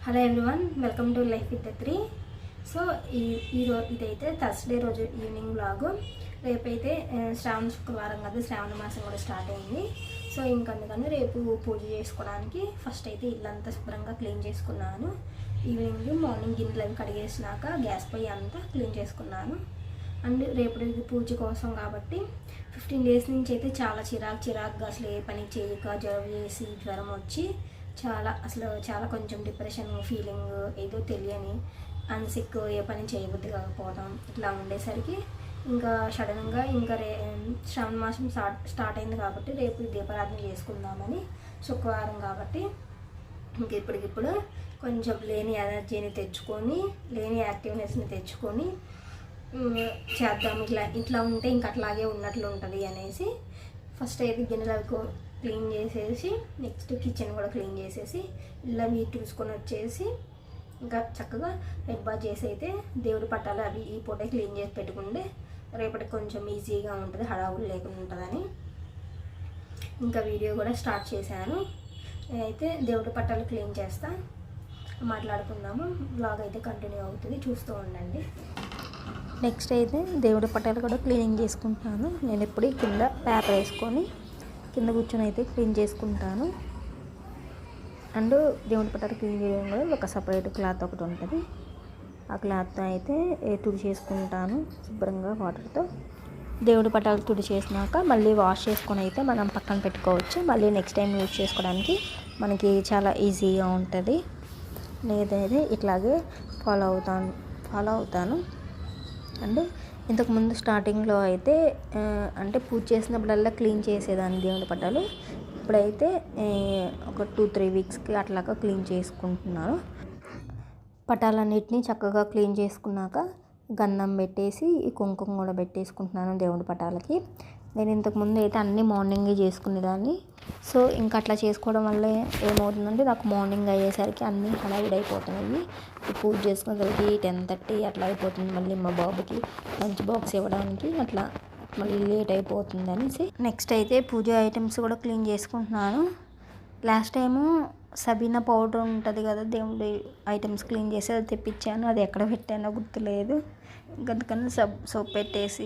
Hello everyone, welcome to life with the three. So ఇదైతే Thursday రోజు evening vlog. రేపైతే శ్రావణ శుక్రవారం కదా, శ్రావణ మాసం కూడా స్టార్ట్ అయింది. సో ఇంకందుకని రేపు పూజ చేసుకోవడానికి ఫస్ట్ అయితే ఇల్లంతా శుభ్రంగా క్లీన్ చేసుకున్నాను. ఈవినింగ్ మార్నింగ్ గిన్నెలు అవి కడిగేసినాక గ్యాస్ పొయ్యి అంతా క్లీన్ చేసుకున్నాను. అండ్ రేపు పూజ కోసం కాబట్టి 15 డేస్ నుంచి అయితే చాలా చిరాకుగా అసలు ఏ పని చేయక జ్వరం వచ్చి చాలా కొంచెం డిప్రెషన్ ఫీలింగ్, ఏదో తెలియని అన్సిక్, ఏ పని చేయబుద్ధి కాకపోవడం ఇట్లా ఉండేసరికి ఇంకా సడన్గా శ్రావణ మాసం స్టార్ట్ అయింది కాబట్టి రేపు దీపారాధన చేసుకుందామని, శుక్రవారం కాబట్టి ఇంక ఇప్పటికిప్పుడు కొంచెం లేని ఎనర్జీని తెచ్చుకొని, లేని యాక్టివ్నెస్ని తెచ్చుకొని చేద్దాం. ఇట్లా ఉంటే ఇంక అట్లాగే ఉన్నట్లు ఉంటుంది అనేసి ఫస్ట్ అయితే గిన్నెలకు క్లీన్ చేసేసి, నెక్స్ట్ కిచెన్ కూడా క్లీన్ చేసేసి, ఇలా నీట్ చూసుకొని వచ్చేసి ఇంకా చక్కగా హెడ్ బాత్ చేసి అయితే దేవుడి పట్టాలు అవి ఈ పూట క్లీన్ చేసి పెట్టుకుంటే రేపటికి కొంచెం ఈజీగా ఉంటుంది, హడావులు లేకుండా ఉంటుందని ఇంకా వీడియో కూడా స్టార్ట్ చేశాను. నేనైతే దేవుడి పట్టాలు క్లీన్ చేస్తా, మాట్లాడుకుందాము. బ్లాగ్ అయితే కంటిన్యూ అవుతుంది, చూస్తూ ఉండండి. నెక్స్ట్ అయితే దేవుడి పట్టాలు కూడా క్లీనింగ్ చేసుకుంటున్నాను. నేను ఎప్పుడు కింద పేపర్ వేసుకొని కింద కూర్చొని అయితే క్లీన్ చేసుకుంటాను. అండ్ దేవుడి పట్టాలు క్లీన్ చేయడం కూడా ఒక సపరేట్ క్లాత్ ఒకటి ఉంటుంది. ఆ క్లాత్తో అయితే తుడిచేసుకుంటాను శుభ్రంగా వాటర్తో. దేవుడి పట్టాలు తుడిచేసినాక మళ్ళీ వాష్ చేసుకొని అయితే మనం పక్కన పెట్టుకోవచ్చు. మళ్ళీ నెక్స్ట్ టైం యూజ్ చేసుకోవడానికి మనకి చాలా ఈజీగా ఉంటుంది. నేనైతే ఇట్లాగే ఫాలో అవుతాను. అండ్ ఇంతకుముందు స్టార్టింగ్లో అయితే అంటే పూజ చేసినప్పుడల్లా క్లీన్ చేసేదాన్ని దేవుడి పట్టాలు. ఇప్పుడైతే ఒక 2-3 వీక్స్కి అట్లాగా క్లీన్ చేసుకుంటున్నాను. పటాలన్నిటినీ చక్కగా క్లీన్ చేసుకున్నాక గంధం పెట్టేసి ఈ కుంకుమ కూడా పెట్టేసుకుంటున్నాను దేవుడి పటాలకి. నేను ఇంతకుముందు అయితే అన్నీ మార్నింగే చేసుకునేదాన్ని. సో ఇంకా అట్లా చేసుకోవడం వల్ల ఏమవుతుందంటే నాకు మార్నింగ్ అయ్యేసరికి అన్నీ హడావిడి అయిపోతున్నాయి. పూజ చేసుకునేసరికి 10:30 అట్లా అయిపోతుంది. మళ్ళీ మా బాబుకి లంచ్ బాక్స్ ఇవ్వడానికి అట్లా మళ్ళీ లేట్ అయిపోతుంది అనేసి నెక్స్ట్ అయితే పూజ ఐటమ్స్ కూడా క్లీన్ చేసుకుంటున్నాను. లాస్ట్ టైము సబీనా పౌడర్ ఉంటుంది కదా, దేవుడి ఐటమ్స్ క్లీన్ చేసి అది తెప్పించాను. అది ఎక్కడ పెట్టానో గుర్తులేదు. అందుకని సోప్ పెట్టేసి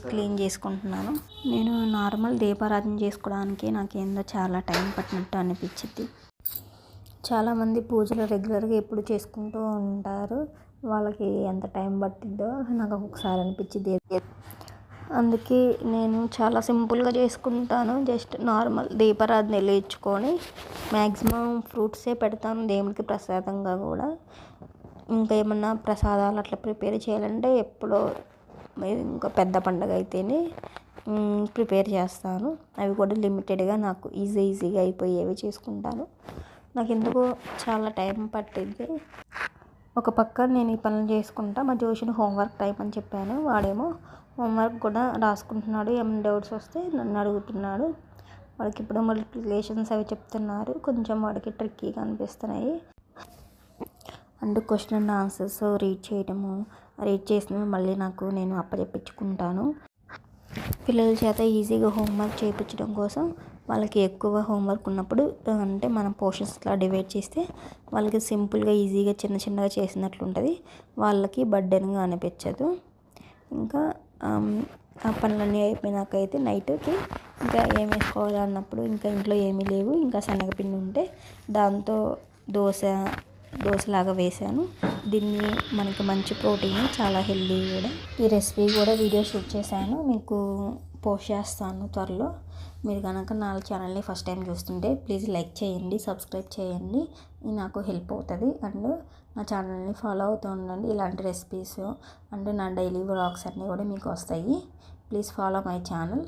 క్లీన్ చేసుకుంటున్నాను. నేను నార్మల్ దీపారాధన చేసుకోవడానికి నాకేందో చాలా టైం పట్టినట్టు అనిపించింది. చాలామంది పూజలు రెగ్యులర్గా ఎప్పుడు చేసుకుంటూ ఉంటారు, వాళ్ళకి ఎంత టైం పట్టిద్దో నాకు ఒక్కొక్కసారి అనిపించింది. అందుకే నేను చాలా సింపుల్గా చేసుకుంటాను. జస్ట్ నార్మల్ దీపారాధన వెలిగించుకొని మ్యాక్సిమం ఫ్రూట్సే పెడతాను దేవుడికి ప్రసాదంగా కూడా. ఇంకా ఏమన్నా ప్రసాదాలు అట్లా ప్రిపేర్ చేయాలంటే ఎప్పుడో ఇంకా పెద్ద పండుగ అయితేనే ప్రిపేర్ చేస్తాను. అవి కూడా లిమిటెడ్గా నాకు ఈజీగా అయిపోయేవి చేసుకుంటాను. నాకు ఎందుకో చాలా టైం పట్టింది. ఒక పక్క నేను ఈ పనులు చేసుకుంటా, మా జోషిని హోంవర్క్ టైం అని చెప్పాను. వాడేమో హోంవర్క్ కూడా రాసుకుంటున్నాడు. ఏమైనా డౌట్స్ వస్తే నన్ను అడుగుతున్నాడు. వాడికి ఇప్పుడు మల్టిప్లికేషన్స్ అవి చెప్తున్నారు, కొంచెం వాడికి ట్రిక్కీగా అనిపిస్తున్నాయి. And question and answers read చేసినవి మళ్ళీ నేను అప్పచెప్పించుకుంటాను. పిల్లల చేత ఈజీగా హోంవర్క్ చేయించడం కోసం వాళ్ళకి ఎక్కువ హోంవర్క్ ఉన్నప్పుడు అంటే మనం పోర్షన్స్లా డివైడ్ చేస్తే వాళ్ళకి సింపుల్గా ఈజీగా చిన్నగా చేసినట్లు ఉంటుంది, వాళ్ళకి బర్డెన్గా అనిపించదు. ఇంకా ఆ పనులన్నీ అయిపోయినాక అయితే నైట్కి ఇంకా ఏం వేసుకోవాలన్నప్పుడు ఇంకా ఇంట్లో ఏమీ లేవు, ఇంకా శనగపిండి ఉంటే దాంతో దోశలాగా వేసాను. దీన్ని మనకి మంచి ప్రోటీన్, చాలా హెల్దీ కూడా. ఈ రెసిపీ కూడా వీడియో షూట్ చేశాను, మీకు పోస్ట్ చేస్తాను త్వరలో. మీరు కనుక నా ఛానల్ని ఫస్ట్ టైం చూస్తుంటే ప్లీజ్ లైక్ చేయండి, సబ్స్క్రైబ్ చేయండి, నాకు హెల్ప్ అవుతుంది. అండ్ నా ఛానల్ని ఫాలో అవుతూ ఉండండి. ఇలాంటి రెసిపీస్ అండ్ నా డైలీ వ్లాగ్స్ అన్నీ కూడా మీకు వస్తాయి. Please follow my channel.